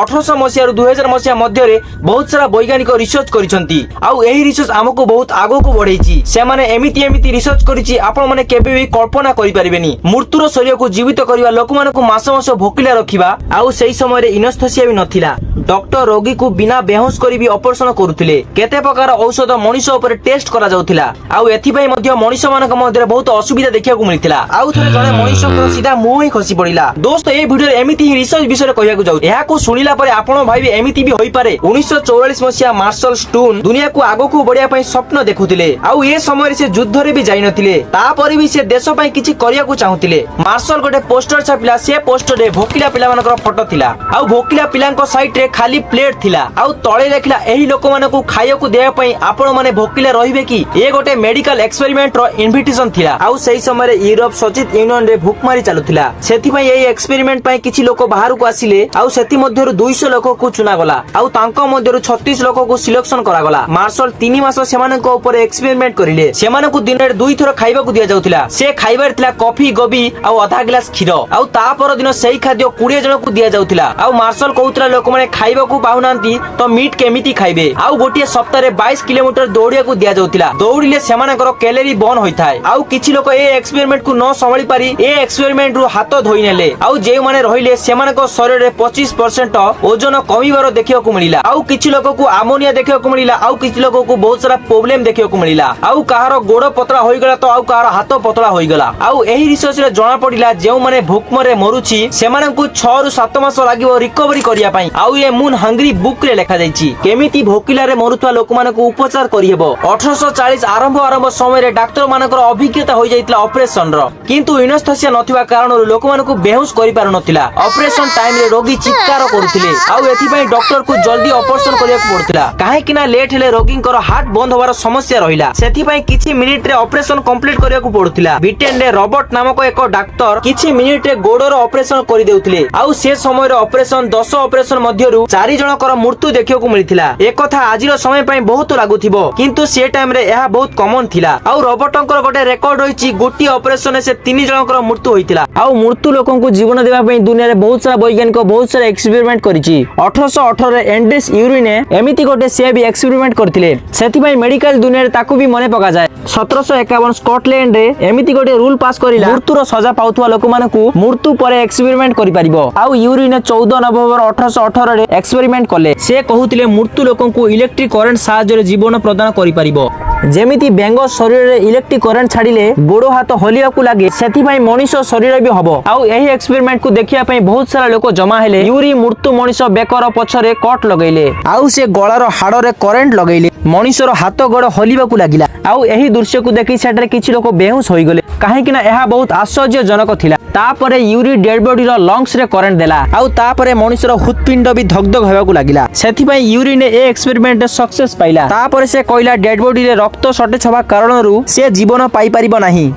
1800 मसीह 2000 मसीहा मध्य बहुत सारा वैज्ञानिक रिसर्च करिसंती आउ एही रिसर्च हमको बहुत आगो को बढ़ेछि। से माने एमिति एमिति रिसर्च करिछि आपण माने केबे भी कल्पना करि परिबेनी। मृत्युर शरीर को जीवित करिवा लोक मानको मास मास भोकिला रखिबा आउ सेही समय रे इनस्थेसिया भी नथिला। डॉक्टर रोगी को बिना बेहोश करी भी ऑपरेशन करुथिले। केते प्रकार औषध मनीष ऊपर टेस्ट करा जाउथिला आउ एथि पई मध्ये मनीष मानक मध्ये बहुत असुविधा देखिया को मिलथिला। आउ थरे जने मनीष को सीधा मुंह ही खसी पड़िला। दोस्त ए वीडियो रे एमिति ही रिसर्च विषय कहया को जाउ। एहा को सुनिला परे आपण भाई एमिति भी होई पारे। 1944 मसीहा मार्शल स्टोन दुनिया को आगो को बढ़िया पई स्वप्न देखुथिले आउ ए समय से युद्ध रे भी जाई नथिले। ता परे भी से देश पई किछि करिया को चाहुथिले। मार्शल गोटे पोस्टर छापिला। से पोस्टर रे भोकिला पिला मानकर फोटो थिला आउ भोकिला पिलांको साइड रे खाली प्लेट थिला आउ तळे लेखिला एही लोक मानकु खाइयो को देया पई आपण माने भोकिला रहिबे कि। ए गोटे मेडिकल एक्सपेरिमेंट रो इन्विटेशन थिला आउ सेही समय रे यूरोप सचित यूनियन रे भूखमारी चालुथिला। सेथि पई एही एक्सपेरिमेंट पई किछि लोक बाहर को आसिले आउ सेथि मध्यरु 200 लोक को चुना गला आउ तांको मध्यरु 36 लोक को सिलेक्शन करा गला। मार्शल 3 मास सेमानक ऊपर एक्सपेरिमेंट करिले। सेमानकु दिन रे 2 थर खाइबा को दिया जाउथिला। से खाइबार थिला कॉफी गोबी आउ आधा गिलास क्षीर आउ ता पर दिन सेही खाद्य 20 जन को दिया जाउथिला। आउ मार्शल कहउतला लोक माने खाइबा को पाहुनांती तो मीट केमिति खाइबे। आउ गोटिए सप्ताह रे 22 किलोमीटर दौड़िया को दिया जाउथिला। दौड़िले सेमानकर कैलोरी बर्न होइथाय। आउ किछि लोक ए एक्सपेरिमेंट को न संभाली पारी ए एक्सपेरिमेंट रु हाथ धोई नेले आउ जे माने रहिले सेमानक शरीर रे 25% ओजन कमिबार देखिया को मिलिला। आउ किछि लोक को अमोनिया देखिया को मिलिला आउ किछि लोक को बहुत सारा प्रॉब्लम देखिया को मिलिला। आउ कहार गोड़ पतला होई गला तो आउ कहार हाथ पतला होई गला। आउ एही रिसर्च रे जणा पडिला जेउ माने भूखमरे मरुछि सेमानकु 6 रु 7 मास लागिवो रिकवरी करिया पई। आउ ए मून हंग्री बुक रे लेखा जायछि केमिति भोकिला रे मरुथवा लोक मानकु उपचार करिहेबो। 1840 आरंभ समय रे डाक्टर मानकर अभिज्ञता होई जायतिला ऑपरेशन रो किंतु इनस्थेसिया नथिबा कारण लोक मानकु बेहोश करि पारु नथिला। ऑपरेशन टाइम रे रोगी चिक्कार करुथिले आउ एथि पई डॉक्टर को जल्दी ऑपरेशन करिया पड़ुथिला काहे किना लेट हेले रोगींकर हार्ट बंद होबार समस्या रहिला। सेथि पई किछि मिनिट रे ऑपरेशन कंप्लीट करिया पड़ुथिला। ब्रिटेन रे रॉबर्ट नामक एक डाक्टर किछि मिनिट रे गोडर ऑपरेशन करि देउथिले आउ से समय रे ऑपरेशन 10 ऑपरेशन मध्यरु 4 जनकर मृत्यु देखिया को मिलिथिला। एक कथा आजिर समय पई बहुत लागुथिबो किंतु से टाइम रे एहा बहुत कॉमन थिला। आउ रॉबर्टंकर गोटे रेकॉर्ड होईची गोटी ऑपरेशन से 3 जनकर मृत्यु होइतिला। आउ मृत्यु लोकंकु जीवन देबा पई दुनिया रे बहुत सारा वैज्ञानिक बहुत सारा एक्सपेरिमेंट करिची। 1818 रे एंड्रेस यूरिने एमिति गोटे से भी एक्सपेरिमेंट करथिले। सेति पई मेडिकल दुनिया रे ताकू भी मने पका जाय। 1751 स्कॉटलैंड रे एमिति गोटे रूल पास करिला मृत्युर सजा पाउथवा लोक मानकु मृत्यु परे एक्सपेरिमेंट करि परिबो। आउ यूरिने 14 नवंबर 1818 रे एक्सपेरिमेंट कले। से कहउतिले मृत्यु लोकंकु इलेक्ट्रिक करंट साहाय्य रे जीवन प्रदान करि परिबो। जेमिति बेंग शरीर रे इलेक्ट्रिक करंट छाडिले गोड़ हाथ हलिया को लागे सेति पई मनीष शरीर भी हबो। आउ एही एक्सपेरिमेंट को देखिया पई बहुत सारा लोक जमा हेले। यूरी मृत्यु मनीष बेकर पछरे कट लगैले आउ से गळार हाड़ रे करंट लगैले मनीषर हाथ गोड़ हलिबा को लागिला। आउ एही दृश्य को देखि सेटरे किछि लोक बेहोश होई गले काहे किना एहा बहुत आश्चर्यजनक थिला। तापरे यूरी डेड बॉडी रो लंग्स रे करंट देला आउ तापरे मनीषर हृदपिंड भी धगधग हेबा को लागिला। सेति पई यूरी ने ए एक्सपेरिमेंट सक्सेस पाइला। तापरे से कहला डेड बॉडी रे रक्त शॉर्टेज हवा कारणरू से जीवन पाई परिबो नाही।